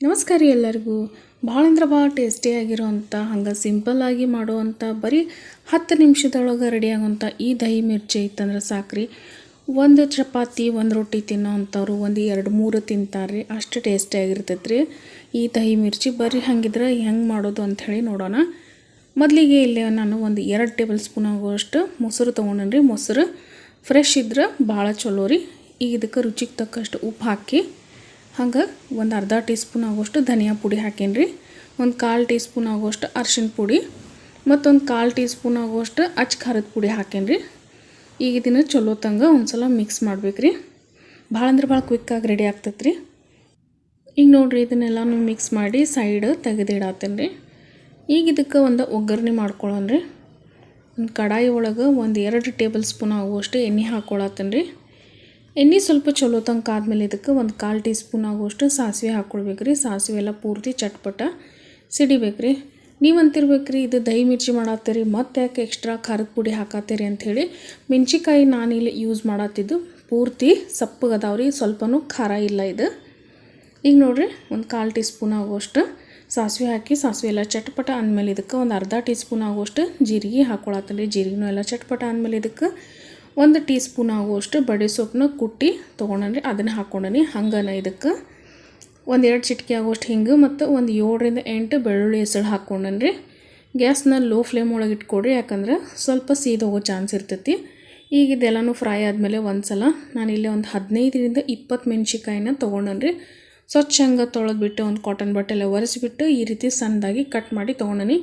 ನಮಸ್ಕಾರ ಎಲ್ಲರಿಗೂ. ಭಾಳ ಅಂದ್ರೆ ಭಾಳ ಟೇಸ್ಟಿಯಾಗಿರೋವಂಥ ಹಂಗೆ ಸಿಂಪಲ್ಲಾಗಿ ಮಾಡುವಂಥ ಬರೀ 10 ನಿಮಿಷದೊಳಗೆ ರೆಡಿ ಆಗೋವಂಥ ಈ ದಹಿ ಮಿರ್ಚಿ ಇತ್ತಂದ್ರೆ ಸಾಕ್ರಿ. ಒಂದು ಚಪಾತಿ ಒಂದು ರೊಟ್ಟಿ ತಿನ್ನೋವಂಥವ್ರು ಒಂದು 2-3 ತಿಂತಾರೆ, ಅಷ್ಟು ಟೇಸ್ಟಿಯಾಗಿರ್ತೈತೆ ರೀ ಈ ದಹಿ ಮಿರ್ಚಿ. ಬರ್ರಿ ಹಂಗಿದ್ರೆ ಹೆಂಗೆ ಮಾಡೋದು ಅಂಥೇಳಿ ನೋಡೋಣ. ಮೊದಲಿಗೆ ಇಲ್ಲಿ ನಾನು ಒಂದು 2 ಟೇಬಲ್ ಸ್ಪೂನ್ ಆಗುವಷ್ಟು ಮೊಸರು ತೊಗೊಂಡ್ರಿ. ಮೊಸರು ಫ್ರೆಶ್ ಇದ್ರೆ ಭಾಳ ಚಲೋ ರೀ. ಈಗ ಇದಕ್ಕೆ ರುಚಿಗೆ ತಕ್ಕಷ್ಟು ಉಪ್ಪು ಹಾಕಿ ಹಂಗೆ ಒಂದು ಅರ್ಧ ಟೀ ಸ್ಪೂನ್ ಆಗೋಷ್ಟು ಧನಿಯಾ ಪುಡಿ ಹಾಕೇನ್ರಿ. ಒಂದು 1/4 ಟೀ ಸ್ಪೂನ್ ಆಗೋಷ್ಟು ಅರ್ಶಿಣ ಪುಡಿ ಮತ್ತೊಂದು 1/4 ಟೀ ಸ್ಪೂನ್ ಆಗೋಷ್ಟು ಅಚ್ಚ ಖಾರದ ಪುಡಿ ಹಾಕೇನ್ರಿ. ಈಗ ಇದನ್ನು ಚಲೋ ತಂಗ ಒಂದು ಸಲ ಮಿಕ್ಸ್ ಮಾಡ್ಬೇಕ್ರಿ. ಭಾಳ ಅಂದ್ರೆ ಭಾಳ ಕ್ವಿಕ್ಕಾಗಿ ರೆಡಿ ಆಗ್ತೈತೆ ರೀ. ಈಗ ನೋಡಿರಿ ಇದನ್ನೆಲ್ಲನೂ ಮಿಕ್ಸ್ ಮಾಡಿ ಸೈಡ್ ತೆಗೆದಿಡತ್ತೇನೆ ರೀ. ಈಗ ಇದಕ್ಕೆ ಒಂದು ಒಗ್ಗರಣೆ ಮಾಡ್ಕೊಳ್ಳೋಣ್ರಿ. ಒಂದು ಕಡಾಯಿ ಒಳಗೆ ಒಂದು 2 ಟೇಬಲ್ ಸ್ಪೂನ್ ಆಗುವಷ್ಟು ಎಣ್ಣೆ ಹಾಕ್ಕೊಳತ್ತೇನೆ ರೀ. ಎಣ್ಣೆ ಸ್ವಲ್ಪ ಚಲೋ ತಂಕ ಆದಮೇಲೆ ಇದಕ್ಕೆ ಒಂದು 1/4 ಟೀ ಸ್ಪೂನ್ ಆಗುವಷ್ಟು ಸಾಸಿವೆ ಹಾಕ್ಕೊಳ್ಬೇಕ್ರಿ. ಸಾಸಿವೆ ಎಲ್ಲ ಪೂರ್ತಿ ಚಟ್ಪಟ ಸಿಡಿಬೇಕ್ರಿ. ನೀವು ಅಂತಿರ್ಬೇಕ್ರಿ ಇದು ದಹಿ ಮಿರ್ಚಿ ಮಾಡತ್ತೀರಿ ಮತ್ತೆ ಯಾಕೆ ಎಕ್ಸ್ಟ್ರಾ ಖಾರದ ಪುಡಿ ಹಾಕತ್ತೀರಿ ಅಂಥೇಳಿ. ಮೆಣಸಿಕಾಯಿ ನಾನಿಲ್ಲಿ ಯೂಸ್ ಮಾಡತ್ತಿದ್ದು ಪೂರ್ತಿ ಸಪ್ಪಗದಾವ್ರಿ, ಸ್ವಲ್ಪನೂ ಖಾರ ಇಲ್ಲ ಇದು. ಈಗ ನೋಡಿರಿ ಒಂದು 1/4 ಟೀ ಸ್ಪೂನ್ ಆಗುವಷ್ಟು ಸಾಸಿವೆ ಹಾಕಿ ಸಾಸಿವೆ ಎಲ್ಲ ಚಟ್ಪಟ ಅಂದಮೇಲೆ ಇದಕ್ಕೆ ಒಂದು ಅರ್ಧ ಟೀ ಸ್ಪೂನ್ ಆಗುವಷ್ಟು ಜೀರಿಗೆ ಹಾಕ್ಕೊಳತ್ತೇನೆ ರೀ. ಜೀರಿಗೆನೂ ಎಲ್ಲ ಚಟ್ಪಟ ಅಂದಮೇಲೆ ಇದಕ್ಕೆ 1 ಟೀ ಸ್ಪೂನ್ ಆಗುವಷ್ಟು ಬಡೆ ಸೊಪ್ಪನ್ನ ಕುಟ್ಟಿ ತೊಗೊಂಡ್ರಿ, ಅದನ್ನು ಹಾಕ್ಕೊಂಡನಿ. ಹಂಗನ ಇದಕ್ಕೆ ಒಂದು 2 ಚಿಟಿಕೆ ಆಗುವಷ್ಟು ಹಿಂಗೆ ಮತ್ತು ಒಂದು 7ರಿಂದ 8 ಬೆಳ್ಳುಳ್ಳಿ ಹೆಸಳು ಹಾಕ್ಕೊಂಡನ್ರಿ. ಗ್ಯಾಸ್ನ ಲೋ ಫ್ಲೇಮ್ ಒಳಗೆ ಇಟ್ಕೊಡ್ರಿ, ಯಾಕಂದ್ರೆ ಸ್ವಲ್ಪ ಸೀದೋಗೋ ಚಾನ್ಸ್ ಇರ್ತೈತಿ. ಈಗ ಇದೆಲ್ಲನೂ ಫ್ರೈ ಆದಮೇಲೆ ಒಂದು ಸಲ ನಾನಿಲ್ಲಿ ಒಂದು 15ರಿಂದ 20 ಮೆಣಸಿಕಾಯಿನ ತೊಗೊಂಡನ್ರಿ. ಸ್ವಚ್ಛ ಹಂಗೆ ತೊಳೆದ್ಬಿಟ್ಟು ಒಂದು ಕಾಟನ್ ಬಟ್ಟೆಲ್ಲ ಒರೆಸಿಬಿಟ್ಟು ಈ ರೀತಿ ಸಣ್ಣದಾಗಿ ಕಟ್ ಮಾಡಿ ತೊಗೊಂಡನಿ.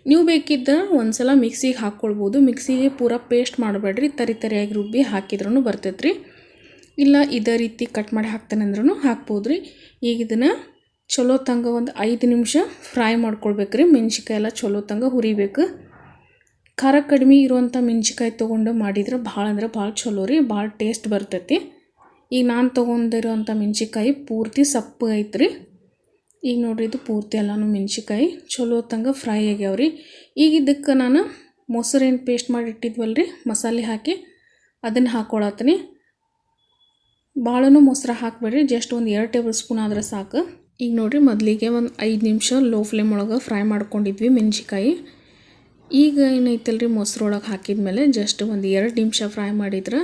ನೀವು ಬೇಕಿದ್ದ ಒಂದು ಸಲ ಮಿಕ್ಸಿಗೆ ಹಾಕ್ಕೊಳ್ಬೋದು. ಮಿಕ್ಸಿಗೆ ಪೂರಾ ಪೇಸ್ಟ್ ಮಾಡಬೇಡ್ರಿ, ತರಿಯಾಗಿ ರುಬ್ಬಿ ಹಾಕಿದ್ರೂ ಬರ್ತೈತೆ ರೀ. ಇಲ್ಲ ಇದೇ ರೀತಿ ಕಟ್ ಮಾಡಿ ಹಾಕ್ತಾನೆ ಅಂದ್ರೂ ಹಾಕ್ಬೋದು ರೀ. ಈಗ ಇದನ್ನು ಚಲೋ ತಂಗ ಒಂದು 5 ನಿಮಿಷ ಫ್ರೈ ಮಾಡ್ಕೊಳ್ಬೇಕ್ರಿ. ಮೆಣಸಿಕಾಯಿ ಎಲ್ಲ ಚಲೋ ತಂಗ ಹುರಿಬೇಕು. ಖಾರ ಕಡಿಮೆ ಇರುವಂಥ ಮೆಣಸಿಕಾಯಿ ತೊಗೊಂಡು ಮಾಡಿದ್ರೆ ಭಾಳ ಅಂದ್ರೆ ಭಾಳ ಚಲೋ ರೀ, ಭಾಳ ಟೇಸ್ಟ್ ಬರ್ತೈತಿ. ಈಗ ನಾನು ತೊಗೊಂಡಿರೋಂಥ ಮೆಣಸಿಕಾಯಿ ಪೂರ್ತಿ ಸಪ್ಪು ಐತ್ರಿ. ಈಗ ನೋಡಿರಿ ಇದು ಪೂರ್ತಿ ಎಲ್ಲನೂ ಮೆಣಸಿಕಾಯಿ ಚಲೋ ತಂಗ ಫ್ರೈ ಆಗ್ಯಾವ್ರಿ. ಈಗ ಇದಕ್ಕೆ ನಾನು ಮೊಸರೇನು ಪೇಸ್ಟ್ ಮಾಡಿ ಇಟ್ಟಿದ್ವಲ್ರಿ ಮಸಾಲೆ ಹಾಕಿ ಅದನ್ನು ಹಾಕ್ಕೊಳತ್ತೀನಿ. ಭಾಳನೂ ಮೊಸರು ಹಾಕಬೇಡ್ರಿ, ಜಸ್ಟ್ ಒಂದು 2 ಟೇಬಲ್ ಸ್ಪೂನ್ ಆದರೆ ಸಾಕು. ಈಗ ನೋಡಿರಿ ಮೊದಲಿಗೆ ಒಂದು 5 ನಿಮಿಷ ಲೋ ಫ್ಲೇಮ್ ಒಳಗೆ ಫ್ರೈ ಮಾಡ್ಕೊಂಡಿದ್ವಿ ಮೆಣಸಿಕಾಯಿ. ಈಗ ಏನೈತಲ್ರಿ ಮೊಸರೊಳಗೆ ಹಾಕಿದ್ಮೇಲೆ ಜಸ್ಟ್ ಒಂದು 2 ನಿಮಿಷ ಫ್ರೈ ಮಾಡಿದ್ರೆ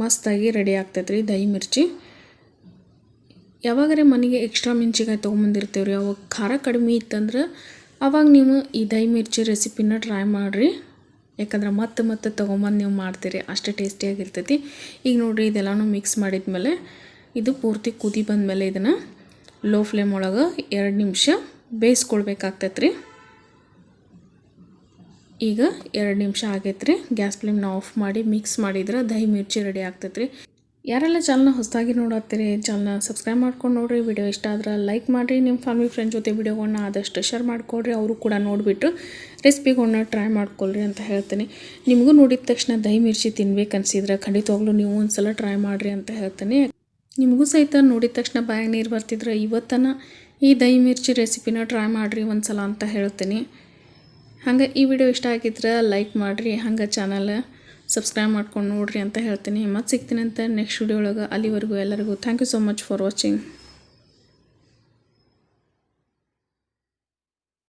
ಮಸ್ತಾಗಿ ರೆಡಿ ಆಗ್ತೈತೆ ರೀ ದಹಿ ಮಿರ್ಚಿ. ಯಾವಾಗರೇ ಮನೆಗೆ ಎಕ್ಸ್ಟ್ರಾ ಮೆಣಸಿಕಾಯಿ ತೊಗೊಂಬಂದಿರ್ತೀವಿ ರೀ, ಅವಾಗ ಖಾರ ಕಡಿಮೆ ಇತ್ತಂದ್ರೆ ಅವಾಗ ನೀವು ಈ ದಹಿ ಮಿರ್ಚಿ ರೆಸಿಪಿನ ಟ್ರೈ ಮಾಡಿರಿ. ಯಾಕಂದ್ರೆ ಮತ್ತೆ ತೊಗೊಂಬಂದು ನೀವು ಮಾಡ್ತೀರಿ, ಅಷ್ಟೇ ಟೇಸ್ಟಿಯಾಗಿರ್ತೈತಿ. ಈಗ ನೋಡಿರಿ ಇದೆಲ್ಲನೂ ಮಿಕ್ಸ್ ಮಾಡಿದ್ಮೇಲೆ ಇದು ಪೂರ್ತಿ ಕುದಿ ಬಂದಮೇಲೆ ಇದನ್ನು ಲೋ ಫ್ಲೇಮ್ ಒಳಗೆ 2 ನಿಮಿಷ ಬೇಯಿಸ್ಕೊಳ್ಬೇಕಾಗ್ತೈತೆ ರೀ. ಈಗ 2 ನಿಮಿಷ ಆಗೈತೆ ರೀ. ಗ್ಯಾಸ್ ಫ್ಲೇಮ್ನ ಆಫ್ ಮಾಡಿ ಮಿಕ್ಸ್ ಮಾಡಿದ್ರೆ ದಹಿ ಮಿರ್ಚಿ ರೆಡಿ ಆಗ್ತೈತೆ ರೀ. ಯಾರೆಲ್ಲ ಚಾನಲ್ನ ಹೊಸದಾಗಿ ನೋಡತ್ತೀರಿ ಚಾನಲ್ನ ಸಬ್ಸ್ಕ್ರೈಬ್ ಮಾಡ್ಕೊಂಡು ನೋಡಿರಿ. ವಿಡಿಯೋ ಇಷ್ಟ ಆದ್ರೆ ಲೈಕ್ ಮಾಡಿರಿ. ನಿಮ್ಮ ಫ್ಯಾಮಿಲಿ ಫ್ರೆಂಡ್ಸ್ ಜೊತೆ ವಿಡಿಯೋಗಳನ್ನ ಆದಷ್ಟು ಶೇರ್ ಮಾಡಿಕೊಡ್ರಿ, ಅವರು ಕೂಡ ನೋಡಿಬಿಟ್ಟು ರೆಸಿಪಿಗಳನ್ನ ಟ್ರೈ ಮಾಡ್ಕೊಳ್ರಿ ಅಂತ ಹೇಳ್ತೀನಿ. ನಿಮಗೂ ನೋಡಿದ ತಕ್ಷಣ ದಹಿ ಮಿರ್ಚಿ ತಿನ್ಬೇಕು ಅನಿಸಿದ್ರೆ ಖಂಡಿತವಾಗ್ಲೂ ನೀವು ಒಂದು ಸಲ ಟ್ರೈ ಮಾಡಿರಿ ಅಂತ ಹೇಳ್ತೀನಿ. ನಿಮಗೂ ಸಹಿತ ನೋಡಿದ ತಕ್ಷಣ ಬಾಯಾಗ ನೀರು ಬರ್ತಿದ್ರೆ ಇವತ್ತನ ಈ ದಹಿ ಮಿರ್ಚಿ ರೆಸಿಪಿನ ಟ್ರೈ ಮಾಡಿರಿ ಒಂದು ಸಲ ಅಂತ ಹೇಳ್ತೀನಿ. ಹಂಗೆ ಈ ವಿಡಿಯೋ ಇಷ್ಟ ಆಗಿದ್ರೆ ಲೈಕ್ ಮಾಡಿರಿ, ಹಂಗೆ ಚಾನಲ್ ಸಬ್ಸ್ಕ್ರೈಬ್ ಮಾಡ್ಕೊಂಡು ನೋಡಿರಿ ಅಂತ ಹೇಳ್ತೀನಿ. ಮತ್ತೆ ಸಿಗ್ತೀನಿ ಅಂತ ನೆಕ್ಸ್ಟ್ ವಿಡಿಯೋ ಒಳಗೆ. ಅಲ್ಲಿವರೆಗೂ ಎಲ್ಲರಿಗೂ thank you so much for watching.